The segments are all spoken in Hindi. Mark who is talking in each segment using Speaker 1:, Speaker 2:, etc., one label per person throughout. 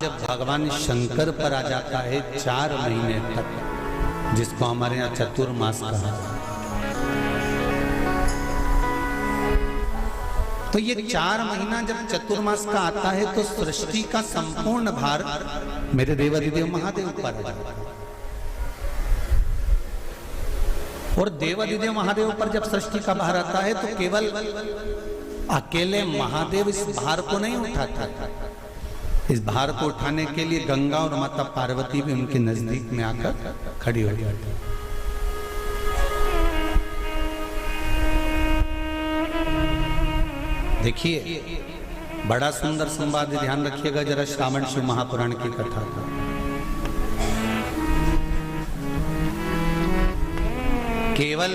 Speaker 1: जब भगवान शंकर पर आ जाता है 4 महीने तक, जिसको हमारे यहाँ चतुर्मास कहा जाता है, तो ये 4 महीना जब चतुर्मास का आता है तो सृष्टि का संपूर्ण भार मेरे देवाधिदेव महादेव पर आ जाता है। और देवाधिदेव महादेव पर जब सृष्टि का भार आता है तो केवल अकेले महादेव इस भार को नहीं उठाता, इस भार को उठाने के लिए गंगा और माता पार्वती भी उनके नजदीक में आकर खड़ी हो जाती है। देखिए बड़ा सुंदर संवाद, ध्यान रखिएगा जरा श्रावण शिव महापुराण की कथा का। केवल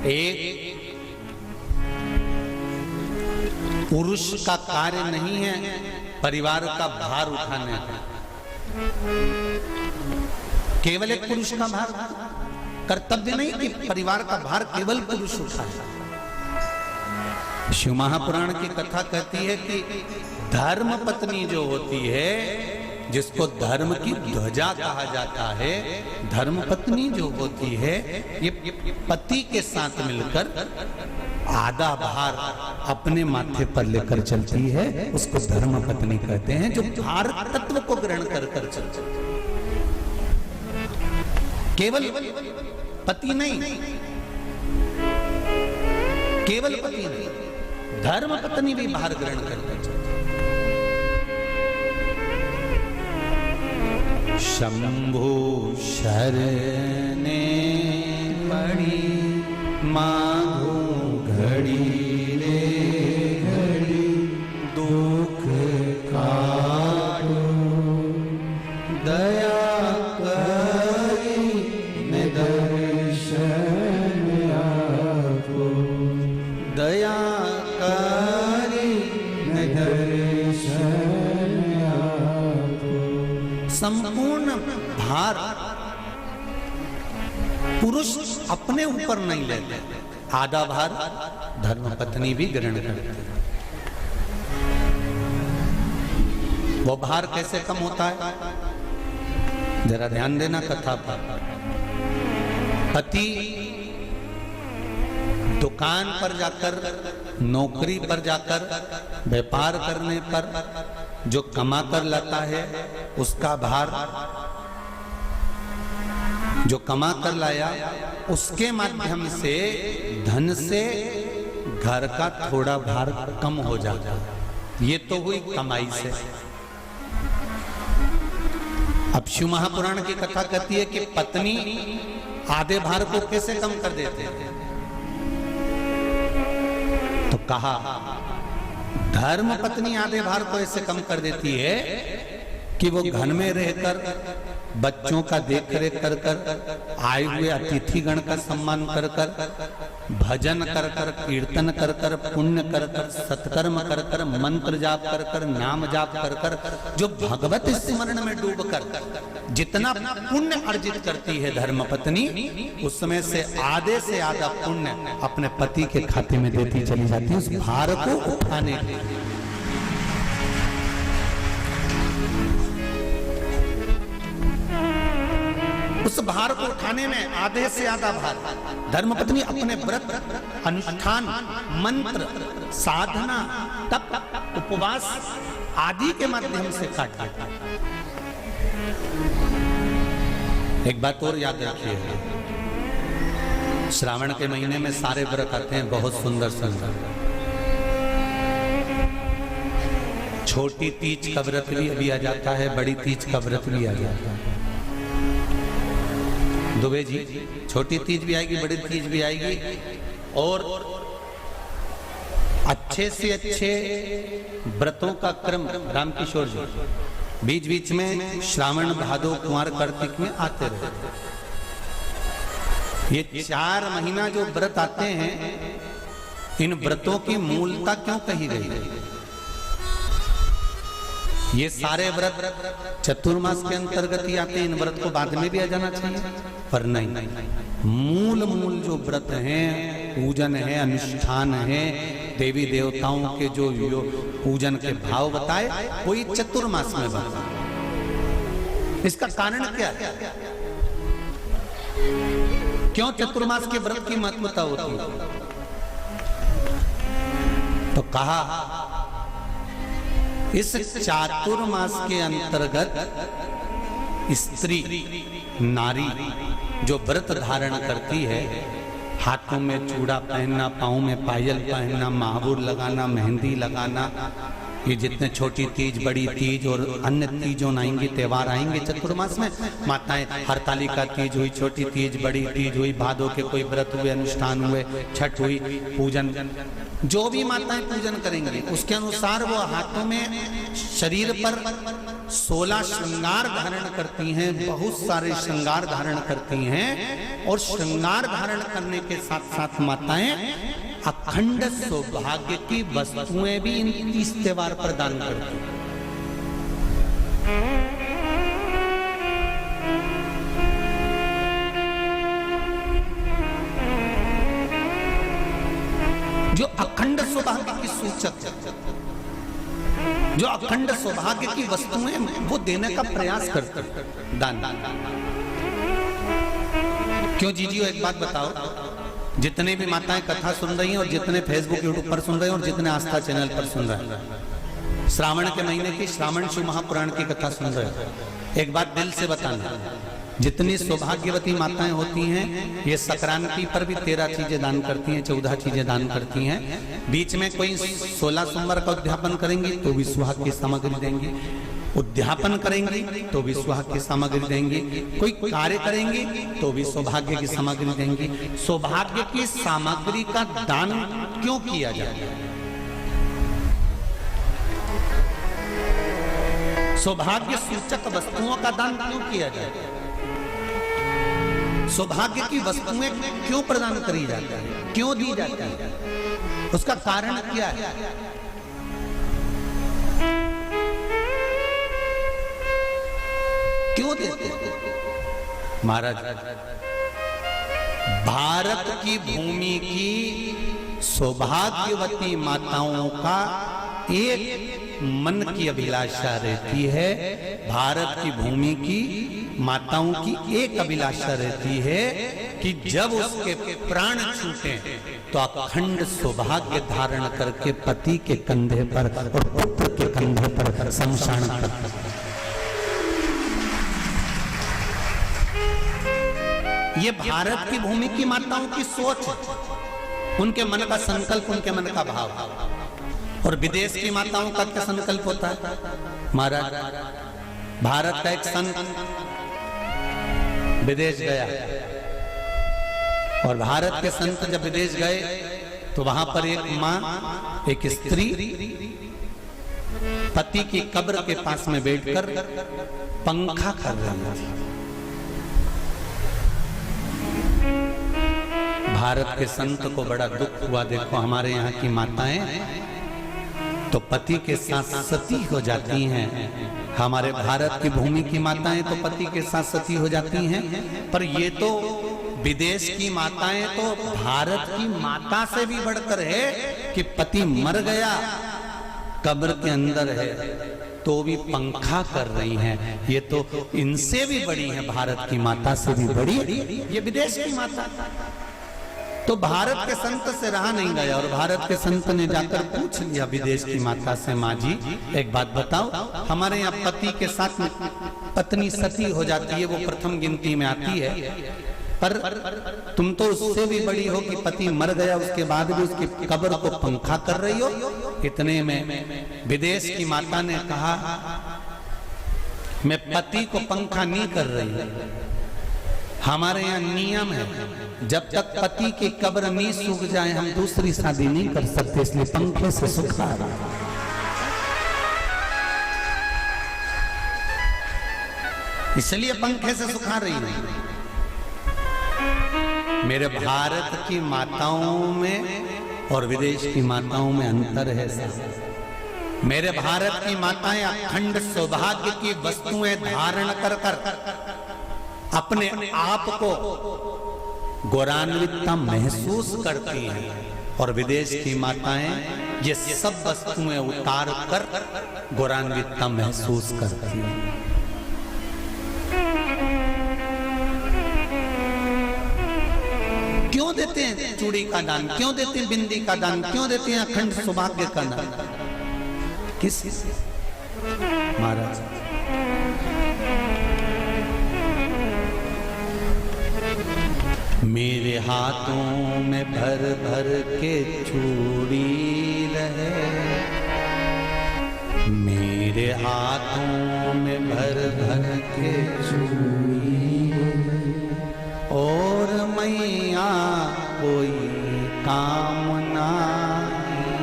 Speaker 1: एक पुरुष का कार्य नहीं है परिवार का भार उठाने का, केवल एक पुरुष का भार कर्तव्य नहीं कि परिवार का भार केवल पुरुष उठाए। शिव महापुराण की कथा कहती है कि धर्म पत्नी जो होती है, जिसको धर्म की ध्वजा कहा जाता है, धर्म पत्नी जो होती है ये पति के साथ मिलकर आधा भार अपने माथे पर लेकर चलती है, उसको धर्म पत्नी कहते हैं, जो भार तत्व को ग्रहण कर कर चलती है। केवल पति नहीं, केवल पति नहीं, धर्म पत्नी भी भार ग्रहण करते चलते। शंभु शरणे पड़ी मांगू घड़ी रे घड़ी, दुख काटो दया करी ने दर्शन आपो, दया करी ने दर्शन आपो। संपूर्ण भार पुरुष अपने ऊपर नहीं लेते, आधा भार धर्मपत्नी भी ग्रहण करती है। वो भार कैसे कम होता है, जरा ध्यान देना कथा पर। पति दुकान पर जाकर, नौकरी पर जाकर, व्यापार करने पर जो कमा कर लाता है उसका भार, जो कमा कर लाया उसके माध्यम से धन से घर का थोड़ा भार कम हो जाता है। ये तो हुई कमाई से। अब शिव महापुराण की कथा कहती है कि पत्नी आधे भार को कैसे कम कर देते हैं, तो कहा धर्म पत्नी आधे भार को ऐसे कम कर देती है कि वो घर में रहकर बच्चों का देख रेख कर कर, आए हुए अतिथिगण का सम्मान कर कर, भजन कर कर, कीर्तन कर कर, पुण्य कर कर, सत्कर्म कर कर, मंत्र जाप कर कर, नाम जाप कर कर, जो भगवत स्मरण में डूब कर जितना पुण्य अर्जित करती है धर्मपत्नी, उसमें से आधा पुण्य अपने पति के खाते में देती चली जाती है, उस भार को उठाने के लिए। उस भार को उठाने में आधे से आधा भार धर्मपत्नी अपने व्रत, अनुष्ठान, मंत्र, साधना, तप, उपवास आदि के माध्यम से काट देता। एक बात और याद रखिए, श्रावण के महीने में सारे व्रत आते हैं, बहुत सुंदर सुंदर। छोटी तीज का व्रत भी आ जाता है, बड़ी तीज का व्रत भी आ जाता है। दुबे जी, छोटी तीज भी आएगी, बड़ी तीज भी आएगी, और अच्छे से अच्छे व्रतों का क्रम रामकिशोर जी बीच बीच में श्रावण, भादो, कुंवार, कार्तिक में आते रहते। ये 4 महीना जो व्रत आते हैं, इन व्रतों की मूलता क्यों कही गई है? ये सारे व्रत चतुर्मास के अंतर्गत ही आते हैं, इन व्रत को बाद में भी आ जाना चाहिए, पर नहीं। मूल जो व्रत हैं, पूजन है, अनुष्ठान है, देवी देवताओं के जो पूजन के भाव बताए वो ये चतुर्मास में बताए। इसका कारण क्या है? क्यों चतुर्मास के व्रत की महत्वता होती है? तो कहा इस चातुर्मास के अंतर्गत स्त्री नारी जो व्रत धारण करती है, हाथों में चूड़ा पहनना, पाँव में पायल पहनना, महावुर लगाना, मेहंदी लगाना, ये जितने छोटी तीज, बड़ी तीज और अन्य तीजों आएंगी, त्योहार आएंगे चतुर्मास में, माताएं हरतालिका तीज हुई, छोटी तीज, बड़ी तीज हुई, भादों के कोई व्रत हुए, अनुष्ठान हुए, छठ हुई, पूजन, जो भी माताएं पूजन करेंगी उसके अनुसार वो हाथों में, शरीर पर 16 श्रृंगार धारण करती हैं, बहुत सारे श्रृंगार धारण करती हैं। और श्रृंगार धारण करने के साथ साथ माताएं अखंड सौभाग्य की वस्तुएं भी इन 30 त्योहार पर दान करती हैं। जो अखंड सौभाग्य की सूचक है, जो अखंड सौभाग्य की वस्तुएं वो देने का प्रयास करते हैं, दान। क्यों जीजियो एक बात बताओ, जितने भी माताएं कथा सुन रही हैं और जितने फेसबुक यूट्यूब पर सुन रहे हैं और जितने आस्था चैनल पर सुन रहे हैं, श्रावण के महीने की श्रावण शिव महापुराण की कथा सुन रहे हैं, एक बात दिल से बताना, जितनी सौभाग्यवती माताएं होती हैं ये संक्रांति पर भी 13 चीजें दान करती हैं, 14 चीजें दान करती हैं। बीच में कोई 16 सोमवार का उद्यापन करेंगी तो भी सुहाग की सामग्री देंगी, उद्यापन करेंगी तो भी सुहाग की सामग्री देंगी, कोई कार्य करेंगी तो भी सौभाग्य की सामग्री देंगी। सौभाग्य की सामग्री का दान क्यों किया जाता है? सौभाग्य सूचक वस्तुओं का दान क्यों किया जाता है? सौभाग्य की वस्तुएं क्यों प्रदान करी जाती है, क्यों दी जाती है? उसका कारण क्या है? क्यों देते हैं? महाराज, भारत की भूमि की सौभाग्यवती माताओं का एक मन की अभिलाषा रहती है, भारत की भूमि की माताओं की एक अभिलाषा रहती है कि जब उसके प्राण छूटे तो अखंड सौभाग्य धारण करके पति के कंधे पर और पुत्र के कंधे पर शमशान कर। ये भारत की भूमि की माताओं की सोच है, उनके मन का संकल्प, उनके मन का भाव। और विदेश की माताओं का क्या संकल्प होता है? महाराज, भारत का एक संत विदेश गया और भारत के संत जब विदेश गए तो वहां पर एक मां, एक स्त्री पति की कब्र के पास में बैठकर पंखा कर रही थी। भारत के संत को बड़ा दुख हुआ, देखो हमारे यहाँ की माताएं तो पति के साथ सती हो जाती हैं, हमारे भारत की भूमि की माताएं तो पति के साथ सती हो जाती हैं, पर ये तो विदेश की माताएं तो भारत की माता से भी बढ़कर है कि पति मर गया, कब्र के अंदर है तो भी पंखा कर रही हैं। ये तो इनसे भी बड़ी है, भारत की माता से भी बड़ी ये विदेश की माता। तो भारत के संत से रहा नहीं गया और भारत के संत ने जाकर पूछ लिया विदेश की माता से, माँ जी एक बात बताओ, हमारे यहाँ पति के साथ पत्नी सती हो जाती है, वो प्रथम गिनती में आती है, पर तुम तो उससे भी बड़ी हो कि पति मर गया उसके बाद भी उसकी कब्र को पंखा कर रही हो। इतने में विदेश की माता ने कहा, मैं पति को पंखा नहीं कर रही हूं, हमारे यहाँ नियम है जब तक पति की कब्र नहीं सूख जाए हम दूसरी शादी नहीं कर सकते, इसलिए पंखे से सुखा रहा। इसलिए पंखे से सुखा रही हूं। मेरे भारत की माताओं में और विदेश की माताओं में अंतर है। मेरे भारत की माताएं अखंड सौभाग्य की वस्तुएं धारण कर कर अपने आप को गौरवान्वितता महसूस करती हैं, और विदेश की माताएं ये सब वस्तुएं उतार कर गौरान्वितता महसूस करती हैं। क्यों देते हैं चूड़ी का दान, क्यों देते हैं बिंदी का दान, क्यों देते हैं अखंड सौभाग्य का दान? किस महाराज मेरे हाथों में भर भर के चूड़ी रहे, मेरे हाथों में भर भर के चूड़ी, और मैया कोई काम नहीं,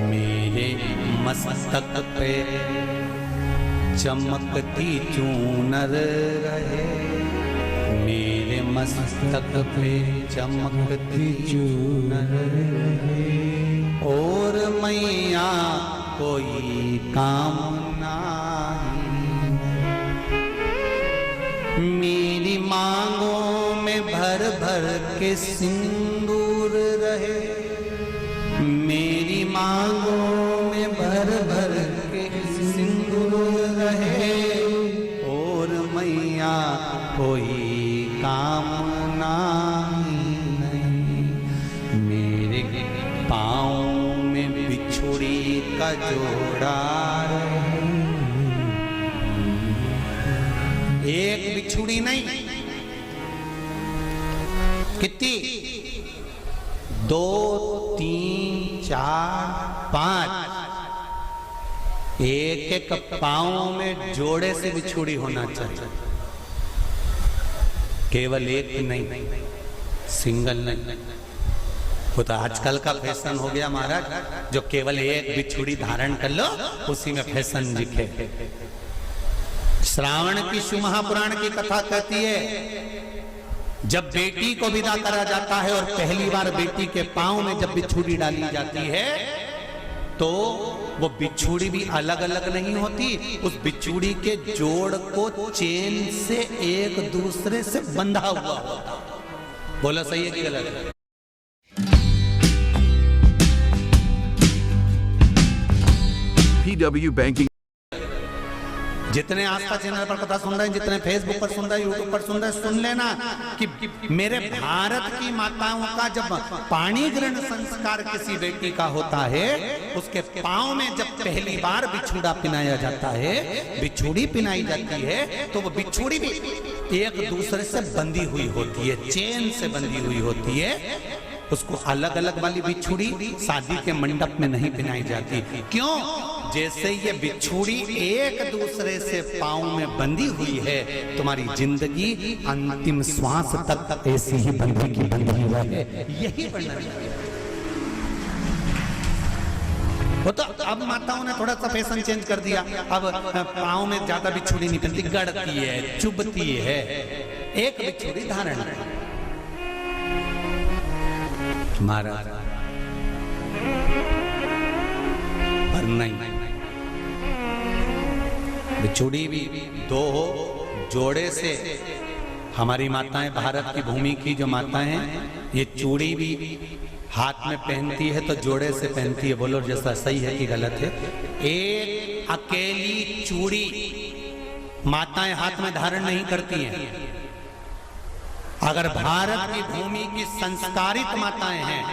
Speaker 1: मेरे मस्तक पे चमकती चूनर रहे, मेरे मस्तक पे चमकती चूनर रहे, और मैया कोई काम नहीं, मेरी मांगों में भर भर के सिंदूर रहे, मेरी मांगों में भर भर के सिंदूर रहे, और मैया कोई काम नहीं, मेरे पाँव में बिछुड़ी का जोड़ा रहे, एक बिछुड़ी नहीं, कितनी? 2, 3, 4, 5, एक एक पाँव में जोड़े से बिछुड़ी होना चाहिए, केवल एक नहीं, सिंगल नहीं। वो तो आजकल का फैशन हो गया महाराज, जो केवल एक बिछुड़ी धारण कर लो उसी में फैशन दिखे। श्रावण की शिव महापुराण की कथा कहती है, जब बेटी को विदा करा जाता है और पहली बार बेटी के पांव में जब बिछुड़ी डाली जाती है तो वो बिछुड़ी भी अलग अलग नहीं होती, उस बिछुड़ी के जोड़ को चेन से एक दूसरे से बंधा हुआ होता। बोला सही है कि गलत है?
Speaker 2: PW Banking।
Speaker 1: जितने आस्था चैनल पर कथा सुन रहे हैं, जितने फेसबुक पर सुन रहे हैं, यूट्यूब पर सुन रहे हैं, सुन लेना कि मेरे भारत की माताओं का जब पाणी ग्रहण संस्कार किसी बेटी का होता है, उसके पांव में जब पहली बार बिछुड़ा पिनाया जाता है, बिछुड़ी पिनाई जाती है, तो वो बिछुड़ी भी एक दूसरे से बंधी हुई होती है, चेन से बंधी हुई होती है। उसको अलग अलग वाली बिछुड़ी शादी के मंडप में नहीं पिनाई जाती। क्यों? जैसे ये बिछुड़ी एक दूसरे से पांव में बंधी हुई है, तुम्हारी जिंदगी अंतिम श्वास तक ऐसी ही बंधी की बंधी रहे, यही वर्णन है। वो तो अब माताओं ने थोड़ा सा फैशन चेंज कर दिया, अब पांव में ज्यादा बिछुड़ी नहीं पहनती, गड़ती है, चुभती है, एक बिछुड़ी धारण है। महाराज पर नहीं, बिछुड़ी भी दो हो, जोड़े से। हमारी माताएं, भारत की भूमि की जो माताएं हैं, ये चूड़ी भी हाथ में पहनती है तो जोड़े से पहनती है। बोलो जैसा सही है कि गलत है? एक अकेली चूड़ी माताएं हाथ में धारण नहीं करती हैं। अगर भारत की भूमि की संस्कारित माताएं हैं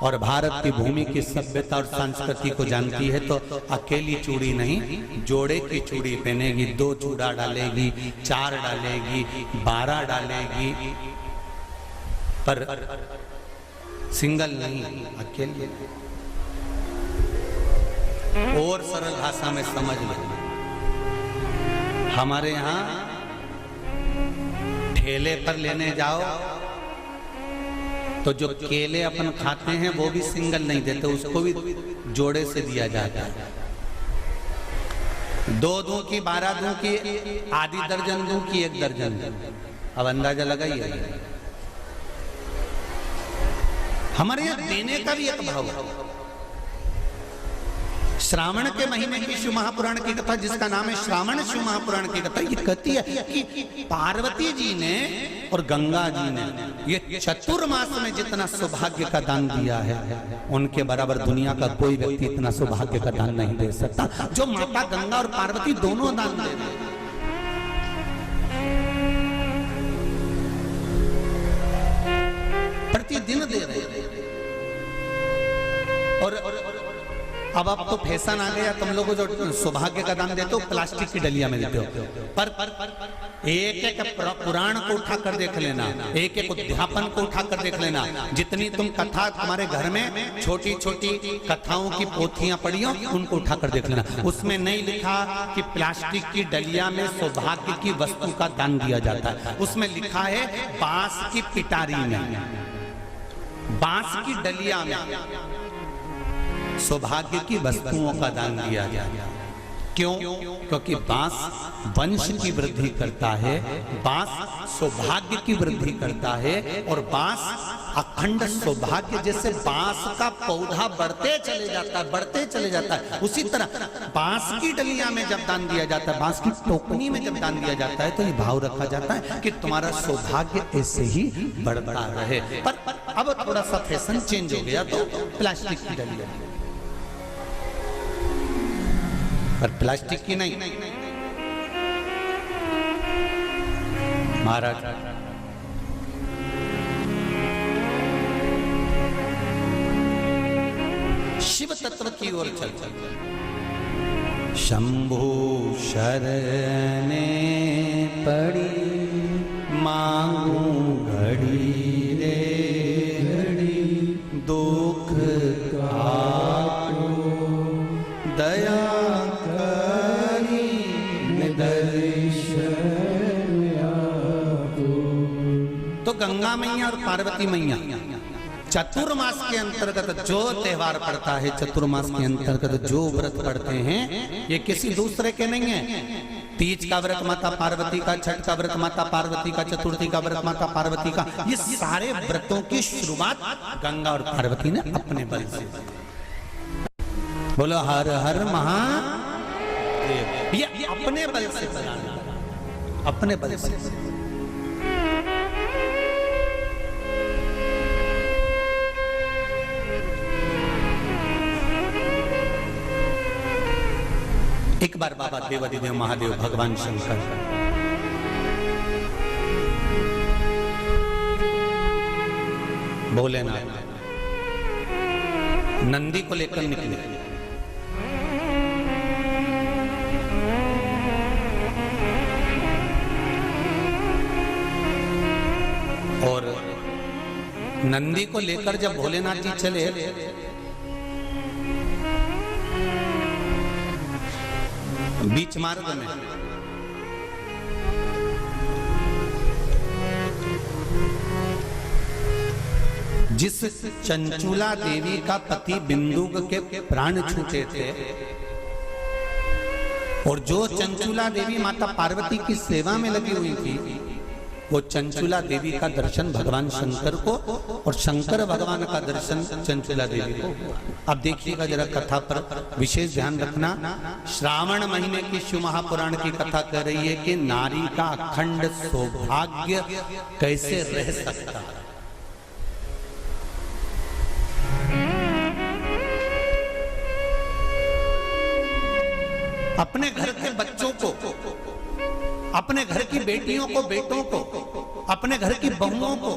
Speaker 1: और भारत की भूमि की सभ्यता और संस्कृति को जानती है तो अकेली चूड़ी नहीं, जोड़े की चूड़ी पहनेगी, 2 चूड़ा डालेगी, 4 डालेगी, 12 डालेगी, पर सिंगल नहीं, अकेले। और सरल भाषा में समझ लो, हमारे यहाँ ठेले पर लेने जाओ तो जो केले अपन खाते हैं वो भी सिंगल नहीं देते, उसको भी जोड़े से दिया जाता है। 2 दूं की, 12 दूं की, आधी दर्जन दूं की 1 दर्जन दूं। अब अंदाजा लगाइए, हमारे यहाँ देने का भी एक भाव है। श्रावण के महीने की शिव महापुराण की कथा, जिसका नाम है श्रावण शिव महापुराण की कथा, ये कहती है कि पार्वती जी ने और गंगा जी ने ये चतुर्मास में जितना सौभाग्य का दान दिया है, उनके बराबर दुनिया का कोई व्यक्ति इतना सौभाग्य का दान नहीं दे सकता, जो माता गंगा और पार्वती दोनों दान दे रहे हैं। प्रतिदिन दे रहे हैं। और अब तो फैशन आ गया, तुम लोगों जो सौभाग्य का दान देते हो प्लास्टिक की डलिया में देते हो, पर एक एक पुराण को उठा कर देख लेना, एक एक उद्यापन को उठा कर देख लेना, जितनी तुम कथा तुम्हारे घर में छोटी छोटी कथाओं की पोथियां पड़ी हो, उनको उठा कर देख लेना, उसमें नहीं लिखा कि प्लास्टिक की डलिया में सौभाग्य की वस्तु का दान दिया जाता है। उसमें लिखा है बांस की पिटारी में, बांस की डलिया में सौभाग्य की वस्तुओं का दान दिया जाए। क्यों? क्योंकि बांस वंश की वृद्धि करता है, बांस सौभाग्य की वृद्धि करता है, और बांस अखंड सौभाग्य, जैसे बांस का पौधा बढ़ते चले जाता है, बढ़ते चले जाता है, उसी तरह बांस की डलिया में जब दान दिया जाता है, बांस की टोकनी में जब दान दिया जाता है, तो ये भाव रखा जाता है कि तुम्हारा सौभाग्य ऐसे ही बढ़ता रहे। पर अब थोड़ा सा फैशन चेंज हो गया, तो प्लास्टिक की डलिया, पर प्लास्टिक की नहीं। महाराज शिव तत्व की ओर चल शंभु शरणे पड़ी मांगू घड़ी रे घड़ी दुख काटो दया तो गंगा मैया और पार्वती मैया चतुर्मास के अंतर्गत जो त्योहार पड़ता है, चतुर्मास के अंतर्गत जो व्रत पड़ते हैं, ये किसी दूसरे के नहीं है। तीज का व्रत माता पार्वती का, छठ का व्रत माता पार्वती का, चतुर्थी का व्रत माता पार्वती का, ये सारे व्रतों की शुरुआत गंगा और पार्वती ने अपने बल से। बोलो हर हर महादेव। ये अपने बल से बनाना, अपने बल से। एक बार बाबा देवाधिदेव महादेव भगवान शंकर भोलेनाथ नंदी को लेकर निकले, और नंदी को लेकर जब भोलेनाथ जी चले, बीच मार्ग में जिस चंचुला देवी का पति बिंदुक के प्राण छूटे थे, और जो चंचुला देवी माता पार्वती की सेवा में लगी हुई थी, वो चंचुला देवी का दर्शन भगवान शंकर को, और शंकर भगवान का दर्शन चंचुला देवी को। अब देखिएगा जरा कथा पर विशेष ध्यान रखना। श्रावण महीने की शिव महापुराण की कथा कह रही है कि नारी का अखंड सौभाग्य कैसे रह सकता है। अपने घर के बच्चों को, अपने घर की बेटियों को, बेटों को, अपने घर की बहुओं को,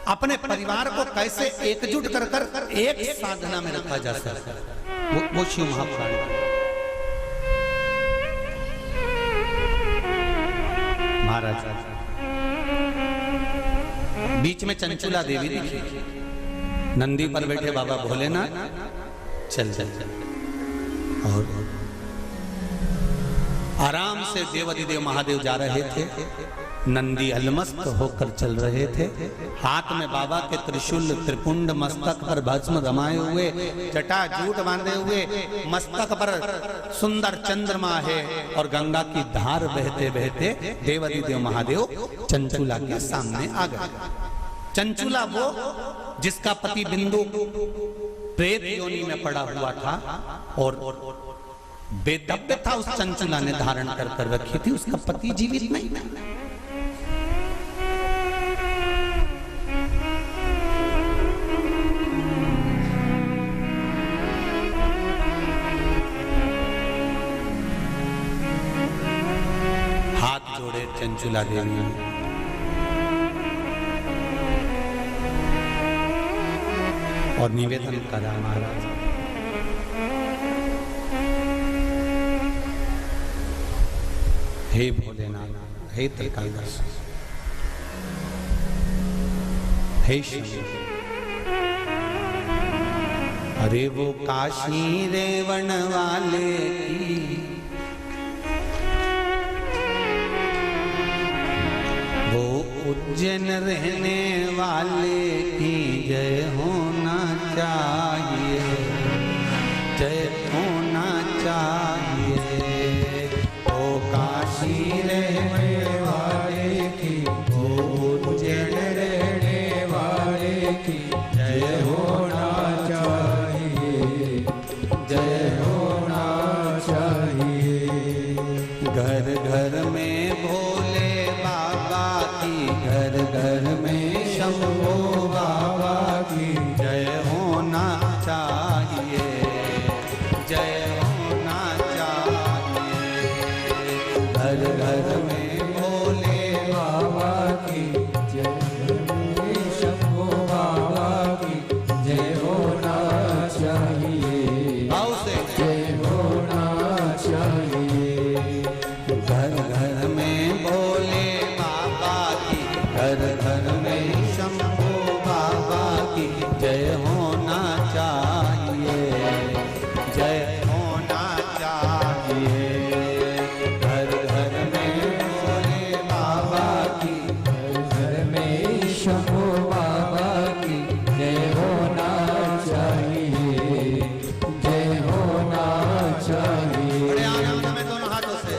Speaker 1: अपने परिवार को कैसे एकजुट कर कर एक साधना में रखा जा सकता है, वो शिव महापुराण। महाराज बीच में चंचुला देवी दिखी, नंदी पर बैठे बाबा भोलेनाथ, चल चल चल, और आराम से देवाधिदेव महादेव जा रहे थे। नंदी अलमस्त होकर चल रहे थे, हाथ में बाबा के त्रिशूल, त्रिपुंड, मस्तक पर भस्म रमाए हुए, जटाजूट बांधे हुए, मस्तक पर सुंदर चंद्रमा है, और गंगा की धार बहते बहते देवाधिदेव महादेव चंचुला के सामने आ गए। चंचुला वो जिसका पति बिंदु प्रेत योनि में पड़ा हुआ था और बेदब्य था, उस चंचला ने धारण कर कर रखी थी, उसका पति जीवित नहीं था। हाथ जोड़े चंचला देवी ने, और निवेदन करा, महाराज हे भोलेनाथ, हे त्रिकालदर्शी, हे शंभु, अरे वो काशी रेवण वाले की, वो उज्जैन रहने वाले की जय होना चाहिए, जय होना चाहिए। ओ काशी रहने वाले की, ओ उज्जैन रहने वाले की जय होना चाहिए, जय होना चाहिए। घर घर में भोले बाबा की, घर घर में शंभो बाबा की जय होना चाहिए, जय होना चाहिए। घर घर में भोले बाबा की, जय में शंभो बाबा की जय होना चाहिए, आओ से जय होना चाहिए। घर घर में भोले बाबा की, घर घर में शंभो बाबा की जय होना चाहिए, जय होना चाहिए। घर घर में भोले बाबा की, घर घर में शंभो बाबा की जय होना चाहिए, जय होना चाहिए। बड़े आनंद में दोनों हाथों से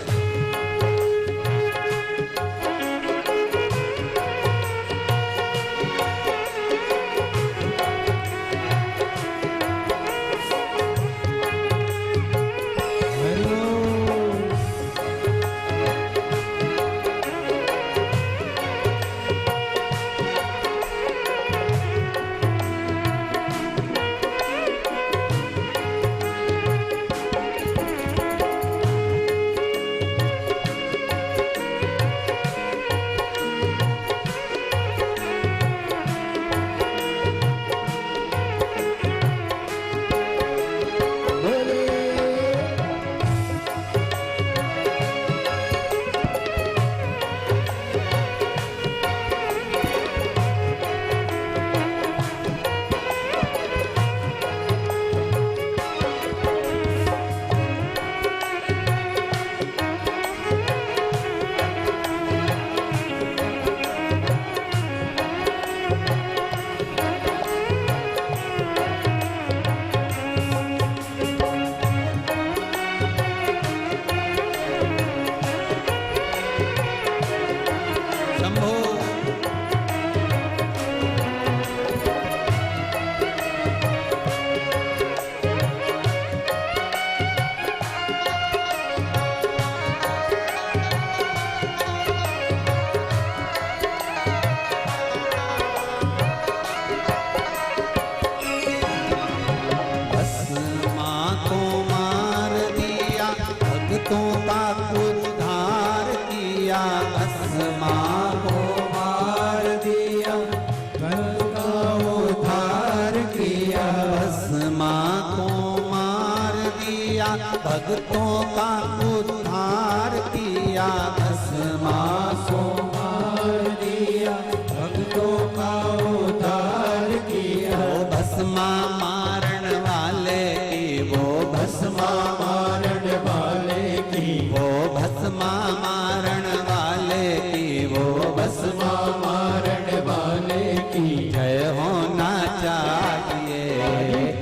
Speaker 1: भक्तों का उद्धार किया, भस्मा को मार दिया, भक्तों का उद्धार किया। वो भस्मा मारण वाले की, वो भस्मा मारण वाले की, वो भस्मा मारण वाले की, वो भस्मा मारण वाले की जय होना चाहिए,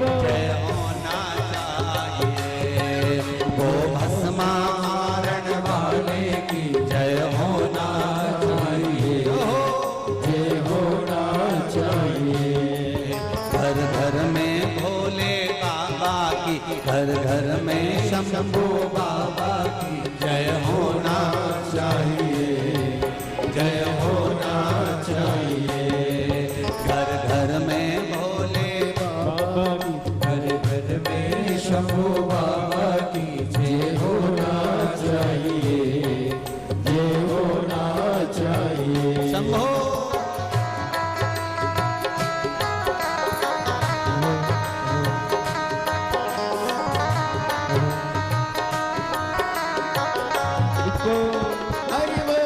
Speaker 1: जय होना चाहिए। वो भस्मा मारण वाले की जय होना चाहिए, जय होना चाहिए। घर घर में भोले
Speaker 2: हरि बोल।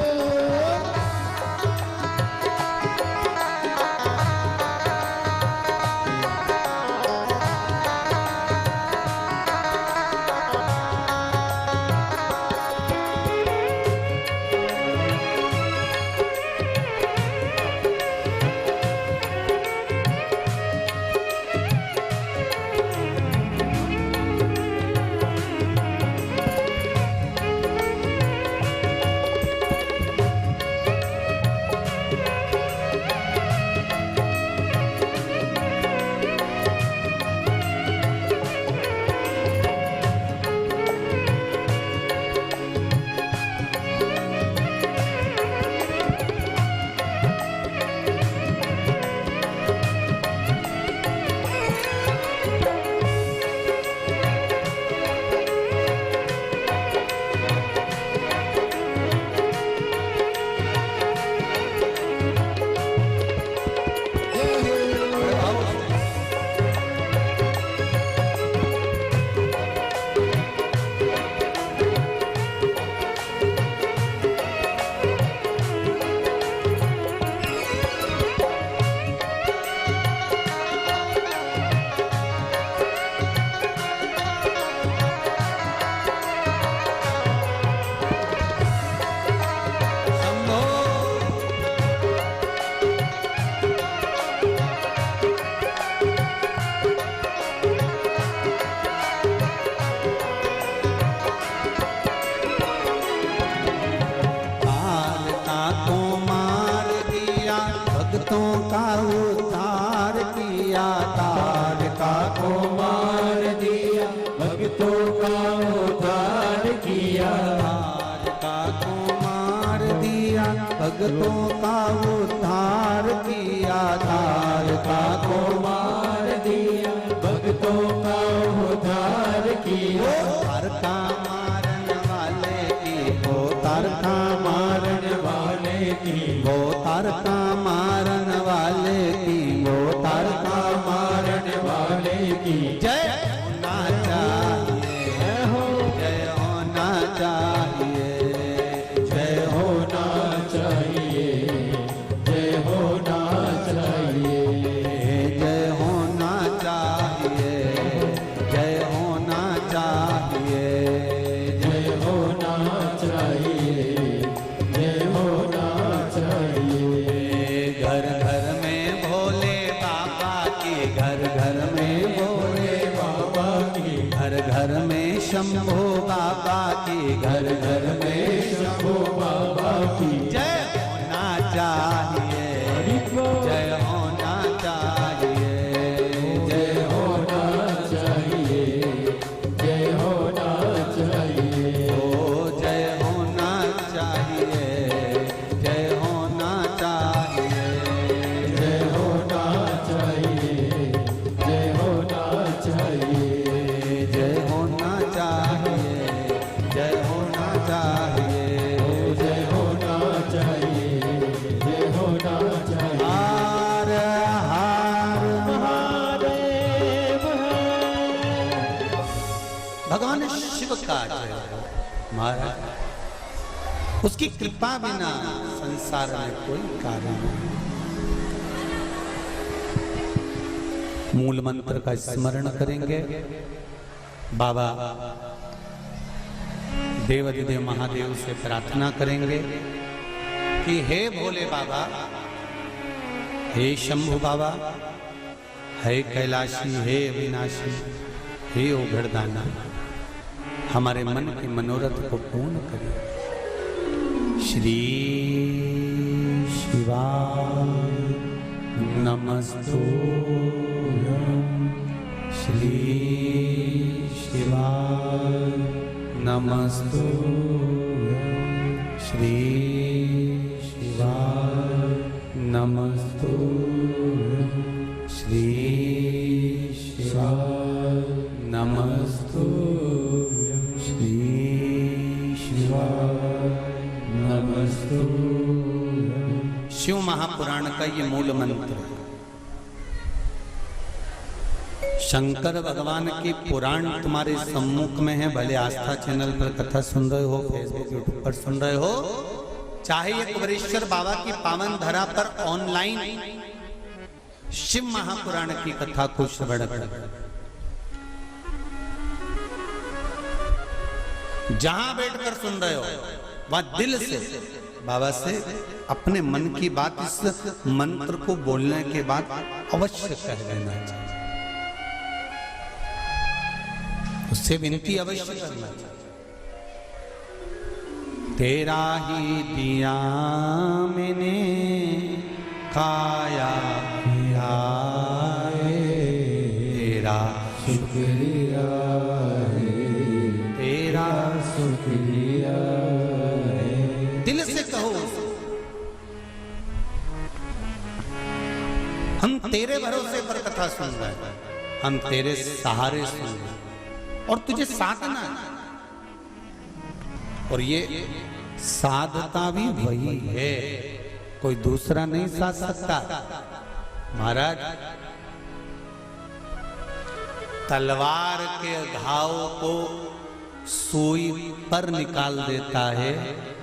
Speaker 1: भक्तों का उद्धार किया,
Speaker 2: तारका को मार दिया, भक्तों का उद्धार किया।
Speaker 1: तारका को मार दिया, भक्तों का उद्धार किया।
Speaker 2: तारका को मार दिया, भक्तों का उद्धार किया।
Speaker 1: तारका मारने वाले की, वो तारका मारने वाले की, वो तारका मारने वाले की, वो तारका मारने वाले की जय होना चाहिए, जय होना चाहिए,
Speaker 2: जय होना चाहिए, जय होना चाहिए,
Speaker 1: जय होना चाहिए, जय होना चाहिए,
Speaker 2: जय होना चाहिए, जय होना चाहिए।
Speaker 1: घर घर में भोले बाबा की, घर घर में भोले
Speaker 2: बाबा की,
Speaker 1: घर घर में शंभो बाबा की, घर घर में
Speaker 2: शंभो बाबा की
Speaker 1: जय होना चाहिए, जय होना चाहिए,
Speaker 2: जय होना चाहिए, जय होना चाहिए,
Speaker 1: ओ जय होना चाहिए, जय होना चाहिए,
Speaker 2: जय होना चाहिए, जय होना चाहिए,
Speaker 1: जय होना चाहिए, जय होना चाहिए,
Speaker 2: जय होना चाहिए, जय होना चाहिए।
Speaker 1: हार हार
Speaker 2: महादेव
Speaker 1: भगवान शिव का जय हो महाराज। उसकी कृपा बिना संसार में कोई कार्य नहीं। मूल मंत्र का स्मरण करेंगे। बाबा देवाधिदेव महादेव से प्रार्थना करेंगे कि हे भोले बाबा, हे शंभु बाबा, हे कैलाशी, हे अविनाशी, हे ओघड़दाना, हमारे मन के मनोरथ को पूर्ण करें। श्री शिवाय नमस्तुभ्यं, श्री शिवाय नमस्तुभ्यं, श्री शिवाय नमस्तुभ्यं, श्री शिवाय नमस्तुभ्यं, श्री शिवाय नमस्तुभ्यं। शिव महापुराण का ये मूल मंत्र है। शंकर भगवान की पुराण तुम्हारे सम्मुख में है, भले आस्था चैनल पर कथा सुन रहे हो, फेसबुक यूट्यूब पर सुन रहे हो, चाहे ये कुबेरेश्वर बाबा की पावन धरा पर ऑनलाइन शिव महापुराण की कथा को श्रवण कर, जहां बैठकर सुन रहे हो वहां दिल से बाबा से अपने मन की बात इस मंत्र को बोलने के बाद अवश्य कह लेना चाहिए, उससे विनती अवश्य करना चाहिए। तेरा ही दिया मैंने खाया पिया तेरा
Speaker 2: शुक्रिया
Speaker 1: तेरा
Speaker 2: शुक्रिया
Speaker 1: दिल से कहो, हम तेरे भरोसे पर कथा सुन रहे हैं, हम तेरे सहारे सुन रहे हैं और तुझे साधना है। और ये साधता भी वही है, कोई दूसरा नहीं साध सकता। महाराज तलवार के घाव को सुई पर निकाल देता है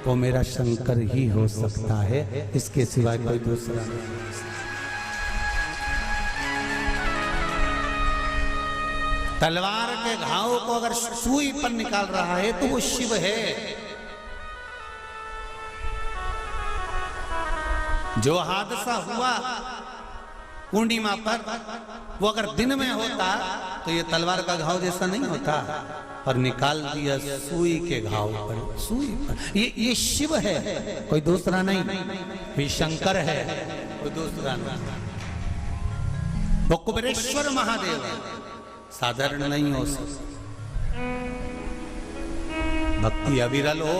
Speaker 1: तो मेरा शंकर ही हो सकता है, इसके सिवाय कोई दूसरा नहीं। तलवार के घाव को अगर सुई पर निकाल रहा है तो वो शिव है। जो हादसा हुआ पूर्णिमा पर, वो अगर दिन में होता तो ये तलवार का घाव जैसा नहीं होता, पर निकाल दिया सुई के घाव पर, सुई पर। ये शिव है, कोई दूसरा नहीं। ये शंकर है, कोई दूसरा नहीं। वो कुबेरेश्वर महादेव है, साधारण नहीं हो सकता। भक्ति अविरल हो,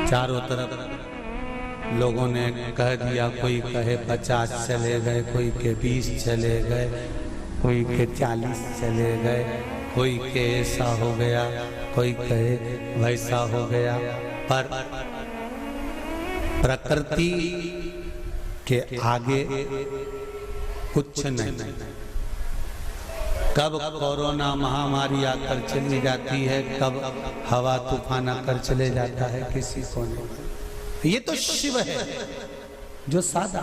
Speaker 1: चारों तरफ लोगों ने कह दिया, कोई कहे 50 चले गए, कोई के 20 चले गए, कोई के 40 चले गए, कोई के ऐसा हो गया, कोई कहे वैसा हो गया, पर प्रकृति के आगे कुछ नहीं। कब कोरोना महामारी आकर चली जाती है, कब हवा तूफान आकर चले जाता है, किसी को नहीं। ये तो शिव है जो साधा